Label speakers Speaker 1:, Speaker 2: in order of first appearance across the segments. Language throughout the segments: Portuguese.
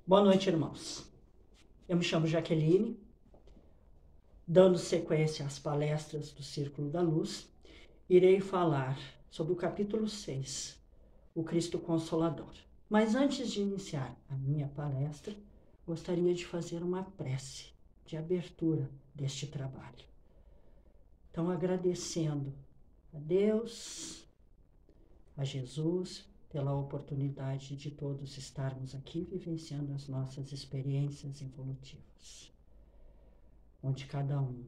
Speaker 1: Boa noite, irmãos. Eu me chamo Jaqueline, dando sequência às palestras do Círculo da Luz, irei falar sobre o capítulo 6, o Cristo Consolador. Mas antes de iniciar a minha palestra, gostaria de fazer uma prece de abertura deste trabalho. Então, agradecendo a Deus, a Jesus, pela oportunidade de todos estarmos aqui vivenciando as nossas experiências evolutivas, onde cada um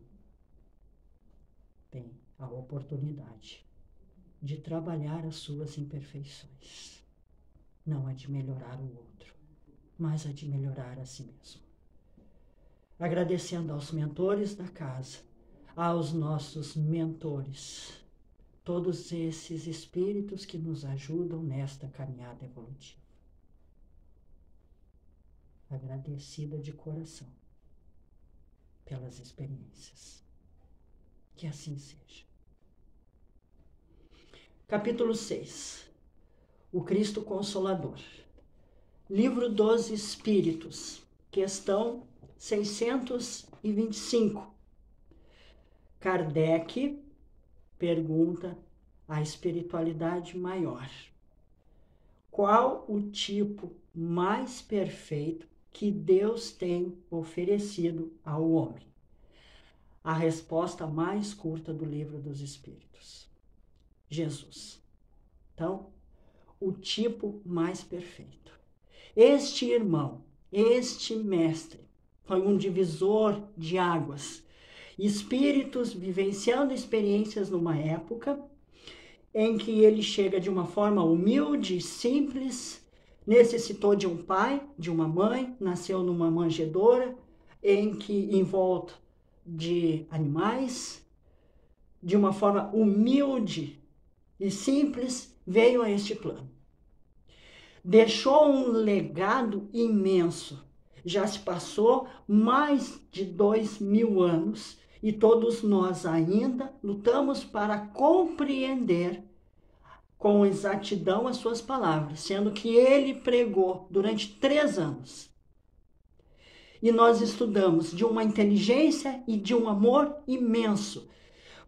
Speaker 1: tem a oportunidade de trabalhar as suas imperfeições, não a de melhorar o outro, mas a de melhorar a si mesmo. Agradecendo aos mentores da casa, aos nossos mentores, todos esses espíritos que nos ajudam nesta caminhada evolutiva. Agradecida de coração pelas experiências. Que assim seja. Capítulo 6. O Cristo Consolador. Livro dos Espíritos. Questão 625. Kardec pergunta a espiritualidade maior: qual o tipo mais perfeito que Deus tem oferecido ao homem? A resposta mais curta do Livro dos Espíritos: Jesus. Então, o tipo mais perfeito. Este irmão, este mestre, foi um divisor de águas. Espíritos vivenciando experiências numa época em que ele chega de uma forma humilde e simples, necessitou de um pai, de uma mãe, nasceu numa manjedoura, em que em volta de animais, de uma forma humilde e simples, veio a este plano. Deixou um legado imenso. Já se passou mais de 2000 anos e todos nós ainda lutamos para compreender com exatidão as suas palavras, sendo que ele pregou durante 3 anos. E nós estudamos de uma inteligência e de um amor imenso,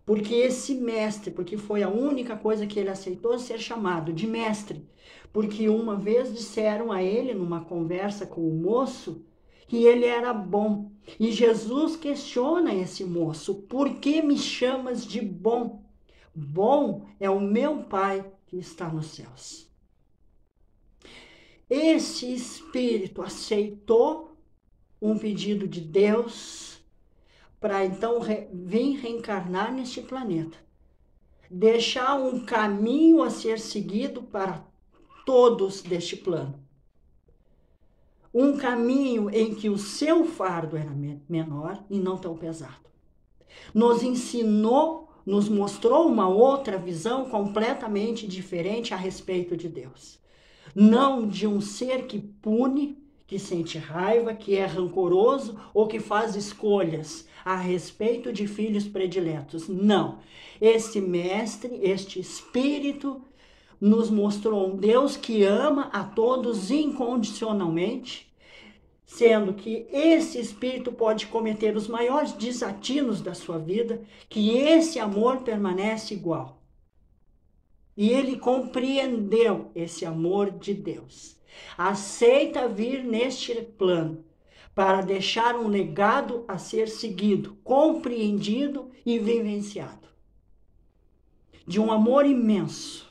Speaker 1: porque esse mestre, porque foi a única coisa que ele aceitou ser chamado de mestre, porque uma vez disseram a ele, numa conversa com o moço, que ele era bom. E Jesus questiona esse moço: por que me chamas de bom? Bom é o meu Pai que está nos céus. Esse espírito aceitou um pedido de Deus para então vir reencarnar neste planeta, deixar um caminho a ser seguido para todos deste plano. Um caminho em que o seu fardo era menor e não tão pesado. Nos ensinou, nos mostrou uma outra visão completamente diferente a respeito de Deus. Não de um ser que pune, que sente raiva, que é rancoroso ou que faz escolhas a respeito de filhos prediletos. Não. Esse mestre, este espírito, nos mostrou um Deus que ama a todos incondicionalmente, sendo que esse espírito pode cometer os maiores desatinos da sua vida, que esse amor permanece igual. E ele compreendeu esse amor de Deus. Aceita vir neste plano para deixar um legado a ser seguido, compreendido e vivenciado. De um amor imenso.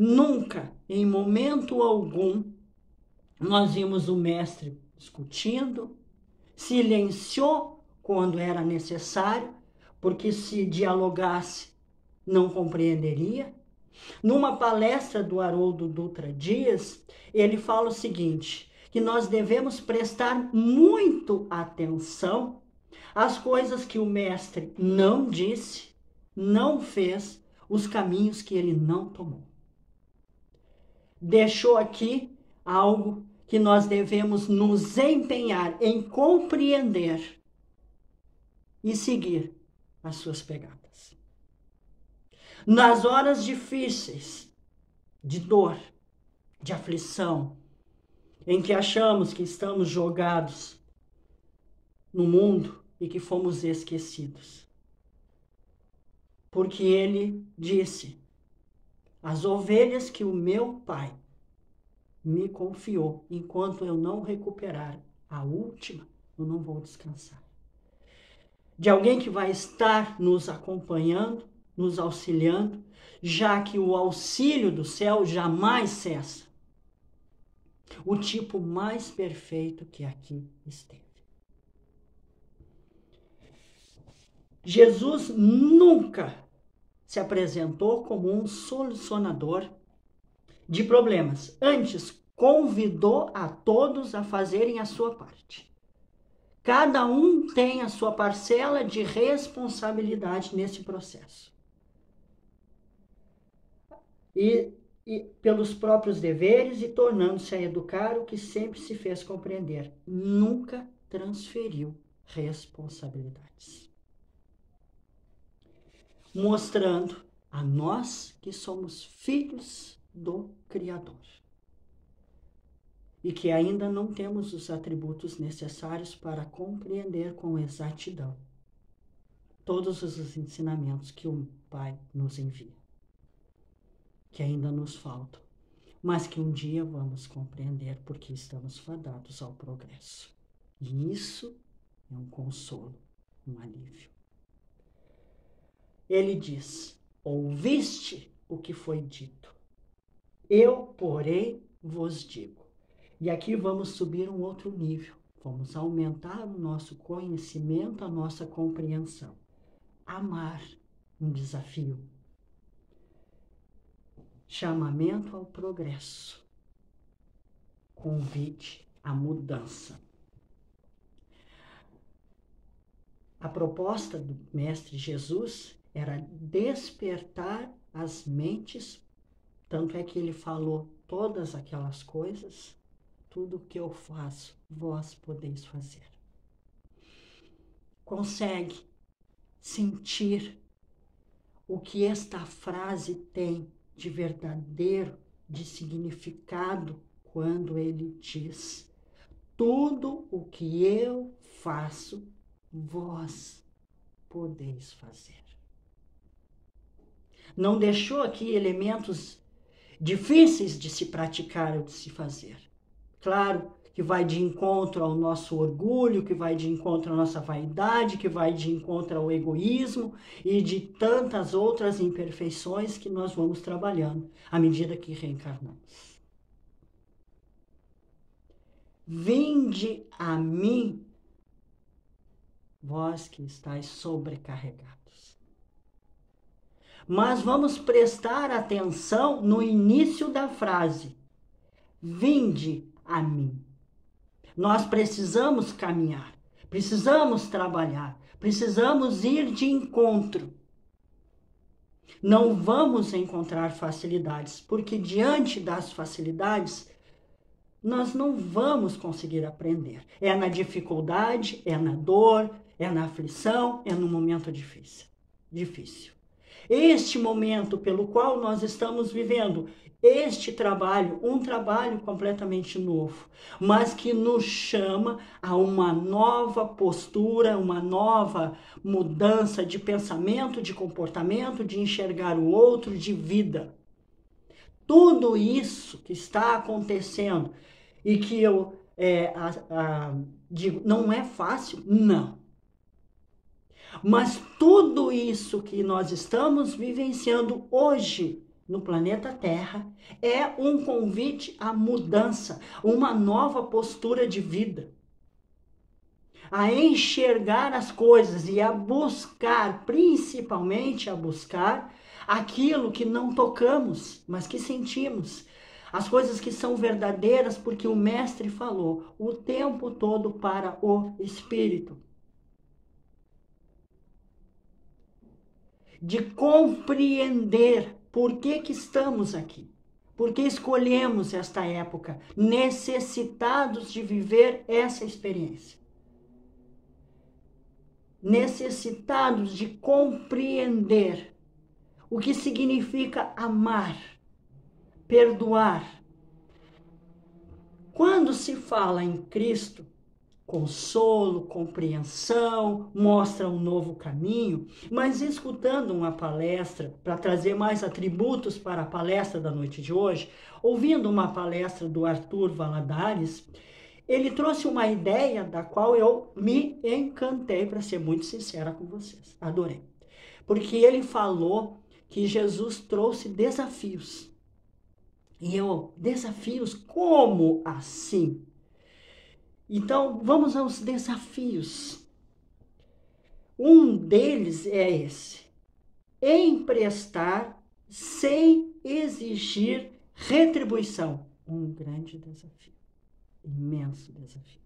Speaker 1: Nunca, em momento algum, nós vimos o mestre discutindo, silenciou quando era necessário, porque se dialogasse, não compreenderia. Numa palestra do Haroldo Dutra Dias, ele fala o seguinte, que nós devemos prestar muito atenção às coisas que o mestre não disse, não fez, os caminhos que ele não tomou. Deixou aqui algo que nós devemos nos empenhar em compreender e seguir as suas pegadas. Nas horas difíceis, de dor, de aflição, em que achamos que estamos jogados no mundo e que fomos esquecidos. Porque ele disse: as ovelhas que o meu Pai me confiou, enquanto eu não recuperar a última, eu não vou descansar. De alguém que vai estar nos acompanhando, nos auxiliando, já que o auxílio do céu jamais cessa. O tipo mais perfeito que aqui esteve. Jesus nunca se apresentou como um solucionador de problemas. Antes, convidou a todos a fazerem a sua parte. Cada um tem a sua parcela de responsabilidade nesse processo. E pelos próprios deveres e tornando-se a educar o que sempre se fez compreender. Nunca transferiu responsabilidades. Mostrando a nós que somos filhos do Criador. E que ainda não temos os atributos necessários para compreender com exatidão todos os ensinamentos que o Pai nos envia. Que ainda nos faltam, mas que um dia vamos compreender porque estamos fadados ao progresso. E isso é um consolo, um alívio. Ele diz: ouviste o que foi dito, eu, porém, vos digo. E aqui vamos subir um outro nível, vamos aumentar o nosso conhecimento, a nossa compreensão. Amar, um desafio. Chamamento ao progresso. Convite à mudança. A proposta do Mestre Jesus era despertar as mentes, tanto é que ele falou todas aquelas coisas, tudo que eu faço, vós podeis fazer. Consegue sentir o que esta frase tem de verdadeiro, de significado, quando ele diz: tudo o que eu faço, vós podeis fazer. Não deixou aqui elementos difíceis de se praticar ou de se fazer. Claro que vai de encontro ao nosso orgulho, que vai de encontro à nossa vaidade, que vai de encontro ao egoísmo e de tantas outras imperfeições que nós vamos trabalhando à medida que reencarnamos. Vinde a mim, vós que estáis sobrecarregados. Mas vamos prestar atenção no início da frase. Vinde a mim. Nós precisamos caminhar, precisamos trabalhar, precisamos ir de encontro. Não vamos encontrar facilidades, porque diante das facilidades, nós não vamos conseguir aprender. É na dificuldade, é na dor, é na aflição, é no momento difícil. Este momento pelo qual nós estamos vivendo, este trabalho, um trabalho completamente novo, mas que nos chama a uma nova postura, uma nova mudança de pensamento, de comportamento, de enxergar o outro, de vida. Tudo isso que está acontecendo e que eu digo, não é fácil? Não. Mas tudo isso que nós estamos vivenciando hoje no planeta Terra é um convite à mudança, uma nova postura de vida. A enxergar as coisas e a buscar, principalmente a buscar aquilo que não tocamos, mas que sentimos. As coisas que são verdadeiras, porque o Mestre falou o tempo todo para o Espírito. De compreender por que estamos aqui, por que escolhemos esta época, necessitados de viver essa experiência. Necessitados de compreender o que significa amar, perdoar, Quando se fala em Cristo, consolo, compreensão, mostra um novo caminho, mas escutando uma palestra, para trazer mais atributos para a palestra da noite de hoje, ouvindo uma palestra do Arthur Valadares, ele trouxe uma ideia da qual eu me encantei, para ser muito sincera com vocês. Adorei. Porque ele falou que Jesus trouxe desafios. Desafios como assim? Então, vamos aos desafios. Um deles é esse: emprestar sem exigir retribuição. Um grande desafio, imenso desafio.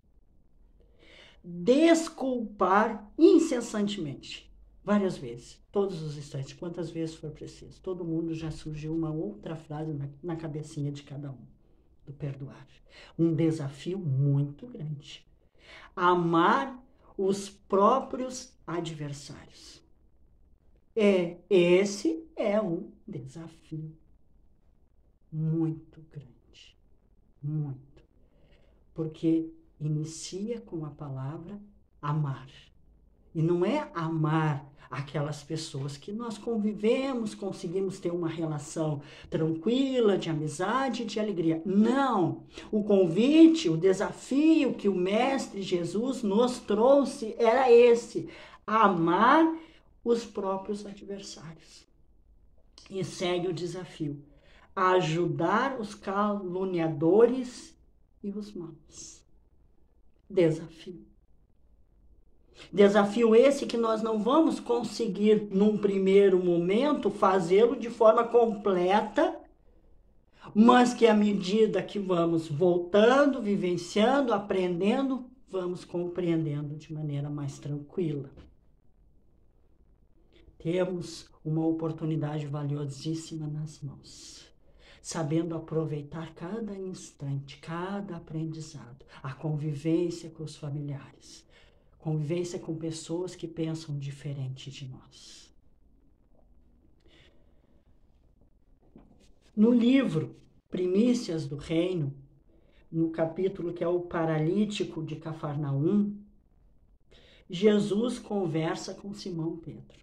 Speaker 1: Desculpar incessantemente, várias vezes, todos os instantes, quantas vezes for preciso. Todo mundo já surgiu uma outra frase na cabecinha de cada um, do perdoar. Um desafio muito grande. Amar os próprios adversários. Esse é um desafio muito grande, muito. Porque inicia com a palavra amar. E não é amar aquelas pessoas que nós convivemos, conseguimos ter uma relação tranquila, de amizade, de alegria. Não! O convite, o desafio que o Mestre Jesus nos trouxe era esse: amar os próprios adversários. E segue o desafio: ajudar os caluniadores e os maus. Desafio. Desafio esse que nós não vamos conseguir, num primeiro momento, fazê-lo de forma completa, mas que à medida que vamos voltando, vivenciando, aprendendo, vamos compreendendo de maneira mais tranquila. Temos uma oportunidade valiosíssima nas mãos, sabendo aproveitar cada instante, cada aprendizado, a convivência com os familiares, convivência com pessoas que pensam diferente de nós. No livro Primícias do Reino, no capítulo que é o paralítico de Cafarnaum, Jesus conversa com Simão Pedro.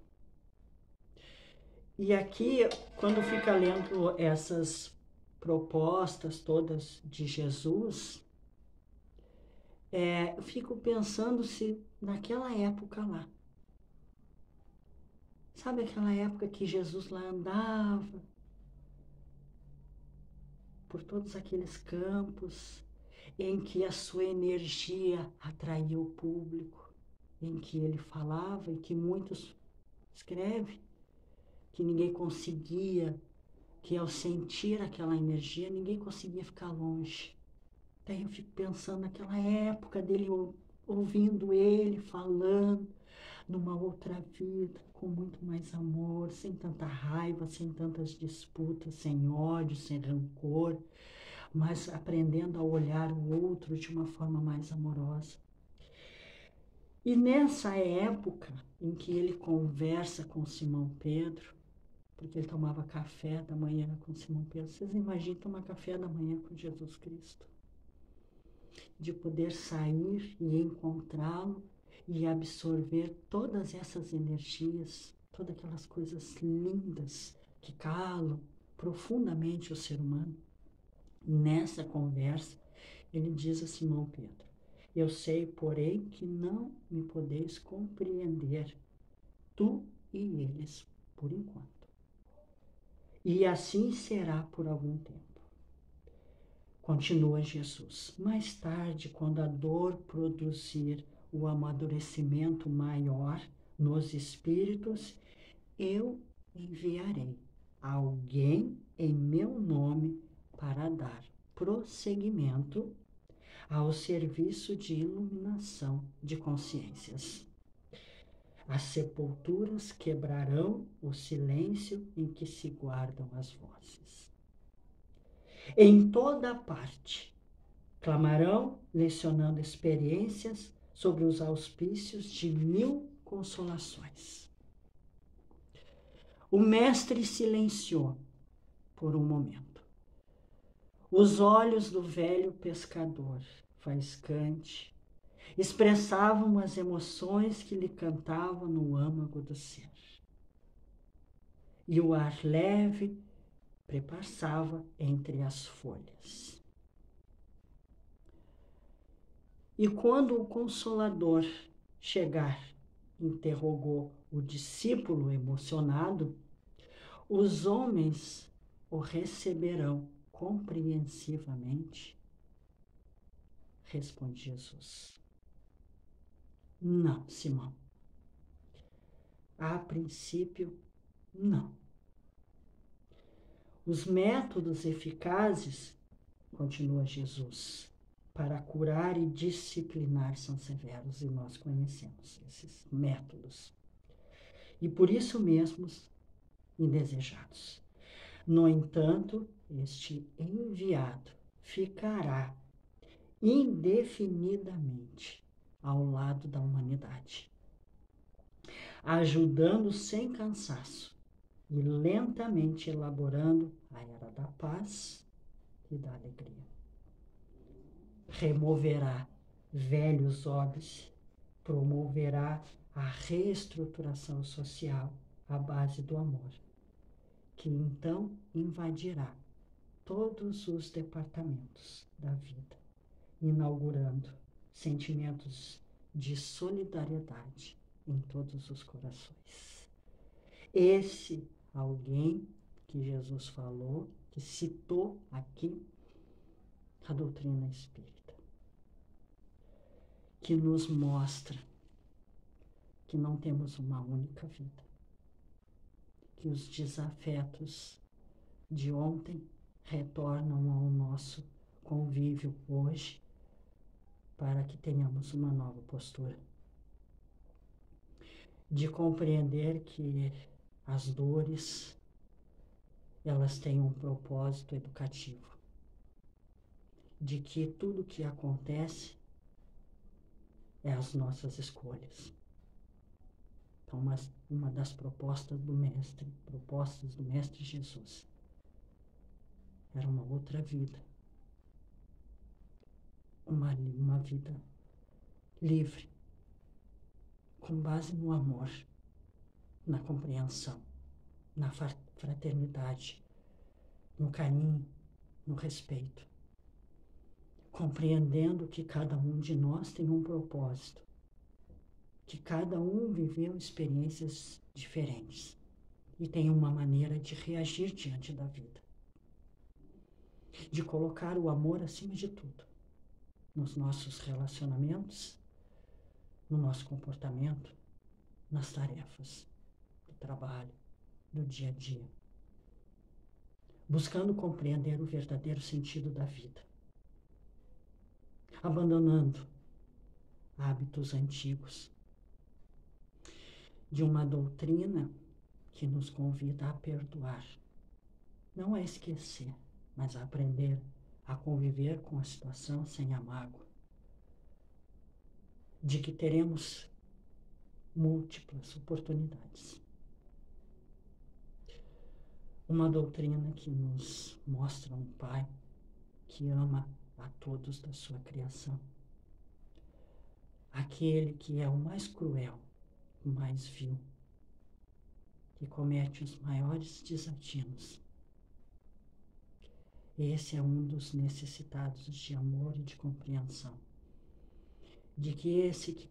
Speaker 1: E aqui, quando fica lendo essas propostas todas de Jesus, eu fico pensando se naquela época lá, sabe aquela época que Jesus lá andava por todos aqueles campos, em que a sua energia atraía o público, em que ele falava e que muitos escrevem, que ninguém conseguia, que ao sentir aquela energia, ninguém conseguia ficar longe. Daí eu fico pensando naquela época dele, ouvindo ele falando numa outra vida, com muito mais amor, sem tanta raiva, sem tantas disputas, sem ódio, sem rancor, mas aprendendo a olhar o outro de uma forma mais amorosa. E nessa época em que ele conversa com Simão Pedro, porque ele tomava café da manhã com Simão Pedro, vocês imaginam tomar café da manhã com Jesus Cristo? De poder sair e encontrá-lo e absorver todas essas energias, todas aquelas coisas lindas que calam profundamente o ser humano. Nessa conversa, ele diz a Simão Pedro: eu sei, porém, que não me podeis compreender, tu e eles, por enquanto. E assim será por algum tempo. Continua Jesus: mais tarde, quando a dor produzir o amadurecimento maior nos espíritos, eu enviarei alguém em meu nome para dar prosseguimento ao serviço de iluminação de consciências. As sepulturas quebrarão o silêncio em que se guardam as vozes. Em toda parte, clamarão, lecionando experiências sobre os auspícios de 1000 consolações. O mestre silenciou por um momento. Os olhos do velho pescador, faiscante, expressavam as emoções que lhe cantavam no âmago do ser. E o ar leve prepassava entre as folhas. E quando o Consolador chegar, interrogou o discípulo emocionado, os homens o receberão compreensivamente? Responde Jesus. Não, Simão. A princípio, não. Os métodos eficazes, continua Jesus, para curar e disciplinar são severos, e nós conhecemos esses métodos. E por isso mesmos indesejados. No entanto, este enviado ficará indefinidamente ao lado da humanidade, ajudando sem cansaço e lentamente elaborando a era da paz e da alegria. Removerá velhos óbices, promoverá a reestruturação social à base do amor, que então invadirá todos os departamentos da vida, inaugurando sentimentos de solidariedade em todos os corações. Esse alguém que Jesus falou, que citou aqui a doutrina espírita, que nos mostra que não temos uma única vida, que os desafetos de ontem retornam ao nosso convívio hoje, para que tenhamos uma nova postura, de compreender que as dores, elas têm um propósito educativo, de que tudo que acontece é as nossas escolhas. Então, uma das propostas do Mestre Jesus, era uma outra vida, uma vida livre, com base no amor, na compreensão, na fraternidade, no carinho, no respeito, compreendendo que cada um de nós tem um propósito, que cada um viveu experiências diferentes e tem uma maneira de reagir diante da vida, de colocar o amor acima de tudo, nos nossos relacionamentos, no nosso comportamento, nas tarefas do trabalho, do dia a dia, buscando compreender o verdadeiro sentido da vida, abandonando hábitos antigos, de uma doutrina que nos convida a perdoar, não a esquecer, mas a aprender a conviver com a situação sem a mágoa, de que teremos múltiplas oportunidades. Uma doutrina que nos mostra um Pai que ama a todos da sua criação, aquele que é o mais cruel, o mais vil, que comete os maiores desatinos. Esse é um dos necessitados de amor e de compreensão. De que esse que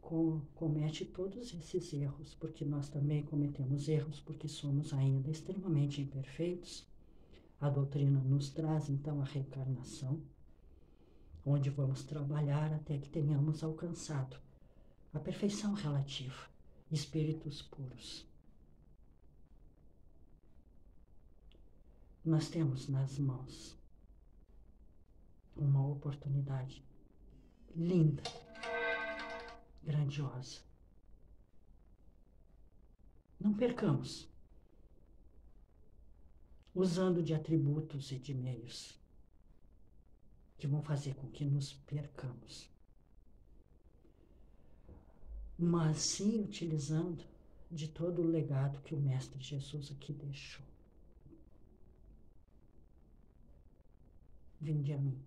Speaker 1: comete todos esses erros, porque nós também cometemos erros, porque somos ainda extremamente imperfeitos, a doutrina nos traz então a reencarnação, onde vamos trabalhar até que tenhamos alcançado a perfeição relativa, espíritos puros. Nós temos nas mãos uma oportunidade linda, grandiosa. Não percamos, usando de atributos e de meios que vão fazer com que nos percamos, mas sim utilizando de todo o legado que o Mestre Jesus aqui deixou. Vinde a mim,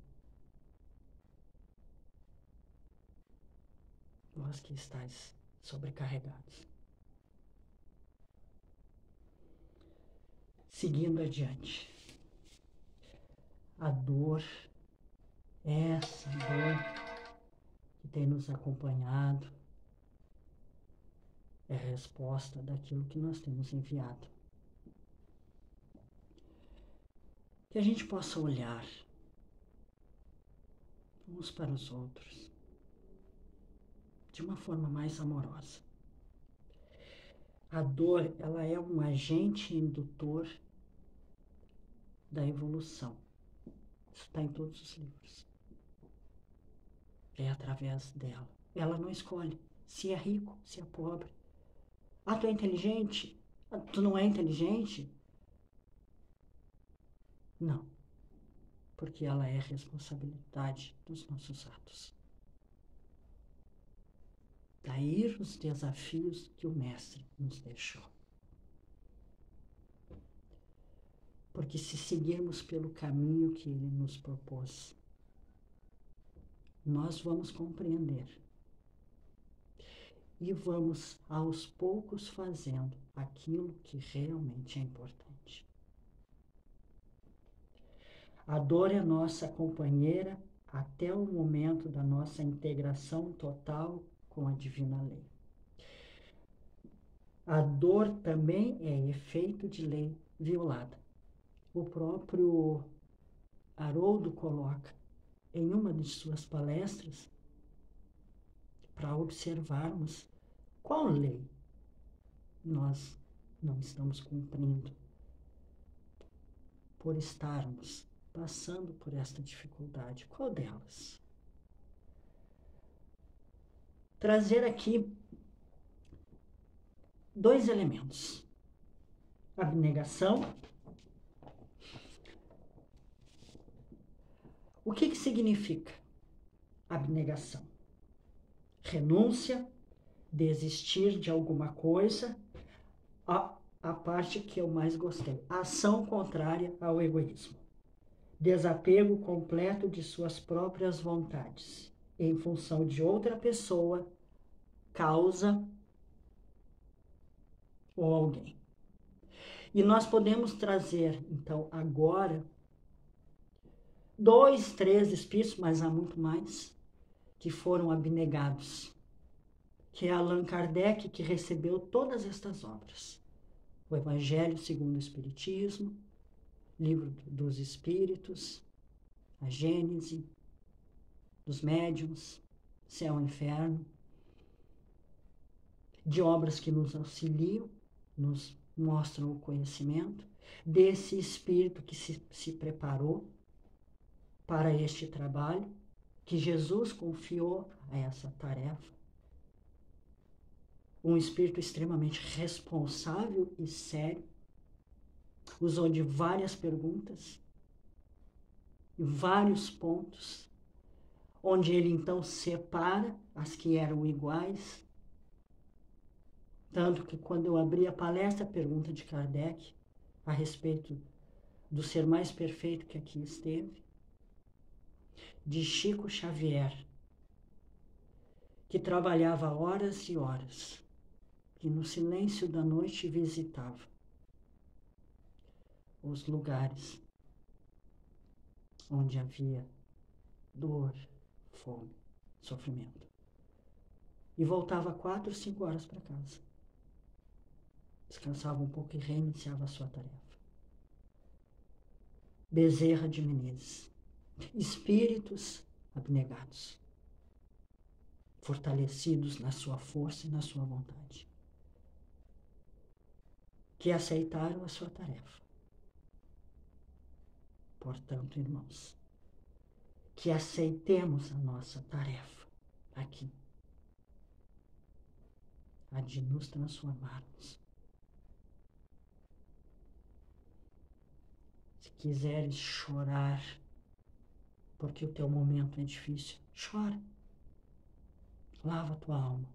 Speaker 1: vós que estáis sobrecarregados. Seguindo adiante. A dor, essa dor que tem nos acompanhado, é a resposta daquilo que nós temos enviado. Que a gente possa olhar uns para os outros de uma forma mais amorosa. A dor, ela é um agente indutor da evolução. Isso está em todos os livros. É através dela. Ela não escolhe se é rico, se é pobre. Ah, tu é inteligente? Ah, tu não é inteligente? Não. Porque ela é responsabilidade dos nossos atos. Daí os desafios que o Mestre nos deixou. Porque se seguirmos pelo caminho que ele nos propôs, nós vamos compreender e vamos aos poucos fazendo aquilo que realmente é importante. A dor é nossa companheira até o momento da nossa integração total com a divina lei. A dor também é efeito de lei violada. O próprio Haroldo coloca em uma de suas palestras para observarmos qual lei nós não estamos cumprindo por estarmos passando por esta dificuldade. Qual delas? Trazer aqui 2 elementos. Abnegação. O que significa abnegação? Renúncia, desistir de alguma coisa, a parte que eu mais gostei. Ação contrária ao egoísmo. Desapego completo de suas próprias vontades, em função de outra pessoa, causa ou alguém. E nós podemos trazer, então, agora, 2, 3 espíritos, mas há muito mais, que foram abnegados. Que é Allan Kardec, que recebeu todas estas obras. O Evangelho segundo o Espiritismo, Livro dos Espíritos, a Gênese, dos Médiuns, Céu e Inferno, de obras que nos auxiliam, nos mostram o conhecimento desse espírito que se preparou para este trabalho, que Jesus confiou a essa tarefa. Um espírito extremamente responsável e sério, usou de várias perguntas, vários pontos, onde ele então separa as que eram iguais. Tanto que quando eu abri a palestra, a pergunta de Kardec a respeito do ser mais perfeito que aqui esteve, de Chico Xavier, que trabalhava horas e horas, que no silêncio da noite visitava os lugares onde havia dor, fome, sofrimento. E voltava 4, 5 horas para casa. Descansava um pouco e reiniciava a sua tarefa. Bezerra de Menezes. Espíritos abnegados, fortalecidos na sua força e na sua vontade, que aceitaram a sua tarefa. Portanto, irmãos, que aceitemos a nossa tarefa aqui, a de nos transformarmos. Se quiseres chorar, porque o teu momento é difícil, chora. Lava a tua alma.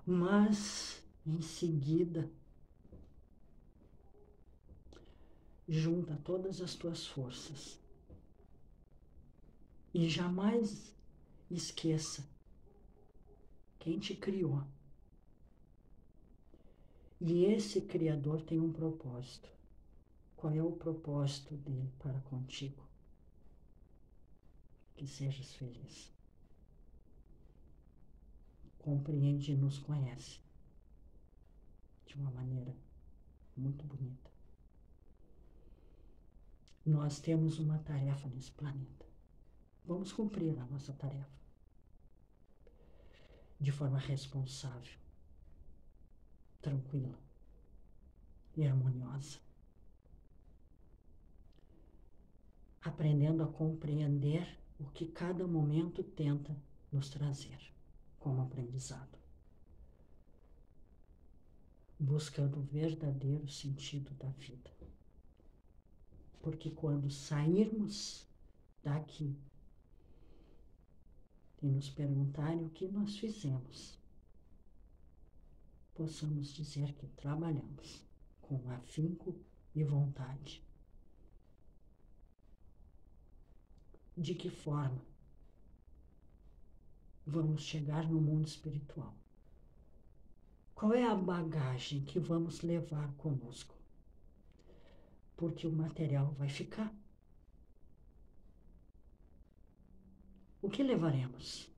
Speaker 1: Mas, em seguida, junta todas as tuas forças e jamais esqueça quem te criou. E esse Criador tem um propósito. Qual é o propósito dele para contigo? Que sejas feliz. Compreende e nos conhece de uma maneira muito bonita. Nós temos uma tarefa nesse planeta. Vamos cumprir a nossa tarefa de forma responsável, tranquila e harmoniosa, aprendendo a compreender o que cada momento tenta nos trazer como aprendizado, buscando o verdadeiro sentido da vida. Porque quando sairmos daqui e nos perguntarem o que nós fizemos, possamos dizer que trabalhamos com afinco e vontade. De que forma vamos chegar no mundo espiritual? Qual é a bagagem que vamos levar conosco? Porque o material vai ficar. O que levaremos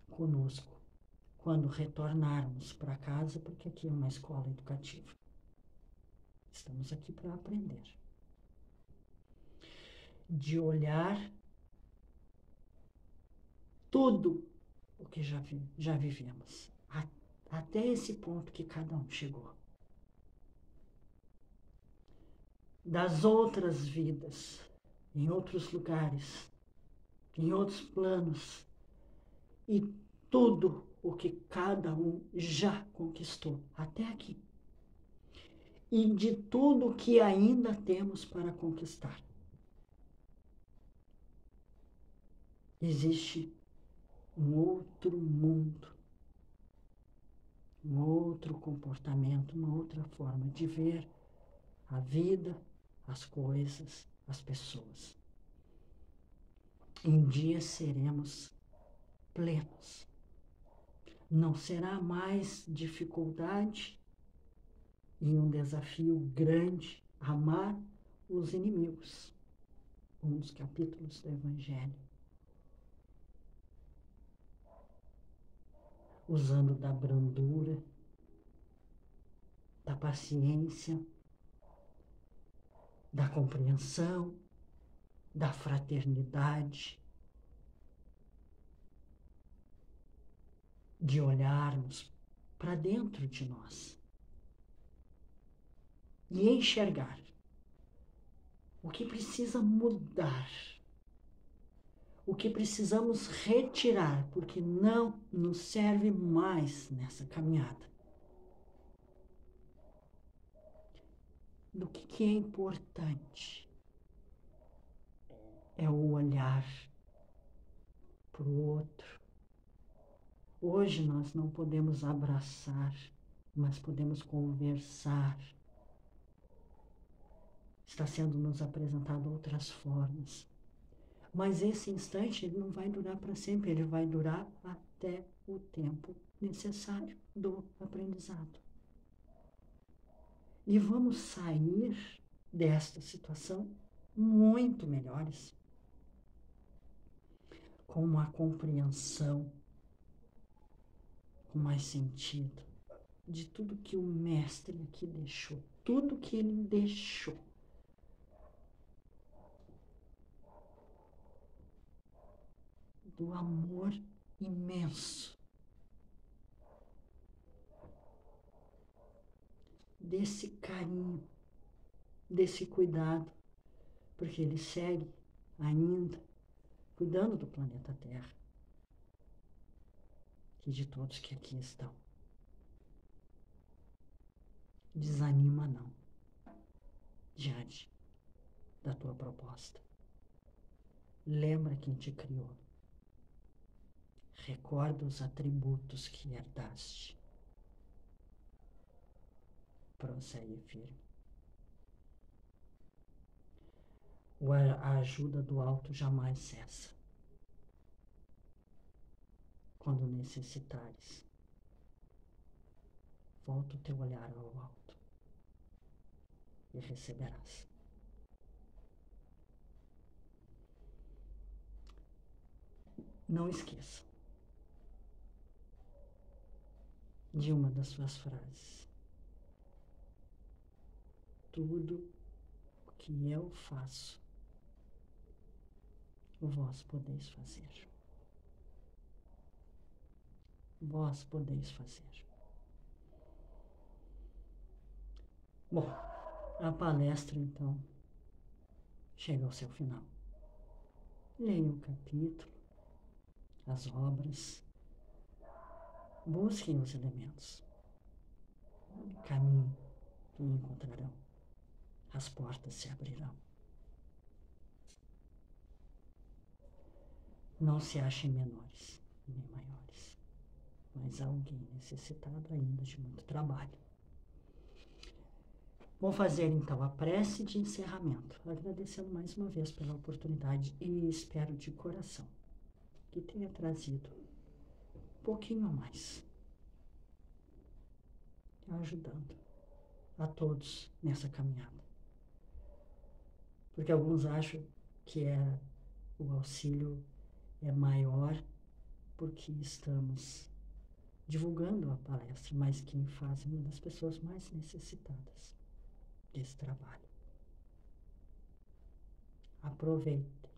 Speaker 1: conosco quando retornarmos para casa? Porque aqui é uma escola educativa. Estamos aqui para aprender. De olhar tudo o que já vivemos, até esse ponto que cada um chegou. Das outras vidas, em outros lugares, em outros planos, e tudo o que cada um já conquistou até aqui. E de tudo o que ainda temos para conquistar. Existe um outro mundo, um outro comportamento, uma outra forma de ver a vida, as coisas, as pessoas. Um dia seremos plenos. Não será mais dificuldade e um desafio grande amar os inimigos. Um dos capítulos do Evangelho. Usando da brandura, da paciência, da compreensão, da fraternidade, de olharmos para dentro de nós e enxergar o que precisa mudar, o que precisamos retirar, porque não nos serve mais nessa caminhada. Do que é importante é o olhar para o outro. Hoje nós não podemos abraçar, mas podemos conversar. Está sendo nos apresentado outras formas. Mas esse instante ele não vai durar para sempre, ele vai durar até o tempo necessário do aprendizado. E vamos sair desta situação muito melhores, com uma compreensão, com mais sentido, de tudo que o mestre aqui deixou, tudo que ele deixou. Do amor imenso, desse carinho, desse cuidado, porque ele segue ainda cuidando do planeta Terra e de todos que aqui estão. Desanima não, diante da tua proposta. Lembra quem te criou. Recorda os atributos que herdaste. prossegue firme. A ajuda do alto jamais cessa. Quando necessitares, volta o teu olhar ao alto e receberás. Não esqueça de uma das suas frases. Tudo o que eu faço, vós podeis fazer. Vós podeis fazer. Bom, a palestra então chega ao seu final. Leia o capítulo, as obras, busquem os elementos, caminhem e encontrarão. As portas se abrirão. Não se achem menores nem maiores, mas alguém necessitado ainda de muito trabalho. Vou fazer então a prece de encerramento, agradecendo mais uma vez pela oportunidade e espero de coração que tenha trazido um pouquinho a mais, ajudando a todos nessa caminhada. Porque alguns acham que o auxílio é maior porque estamos divulgando a palestra, mas quem faz é uma das pessoas mais necessitadas desse trabalho. Aproveite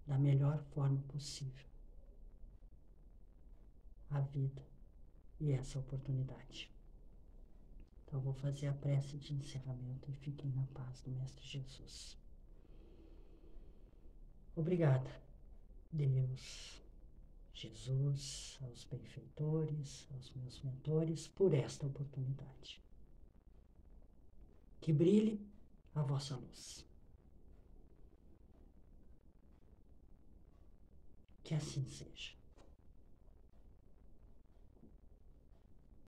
Speaker 1: da melhor forma possível a vida e essa oportunidade. Então vou fazer a prece de encerramento e fiquem na paz do Mestre Jesus. Obrigada, Deus, Jesus, aos benfeitores, aos meus mentores, por esta oportunidade. Que brilhe a vossa luz. Que assim seja.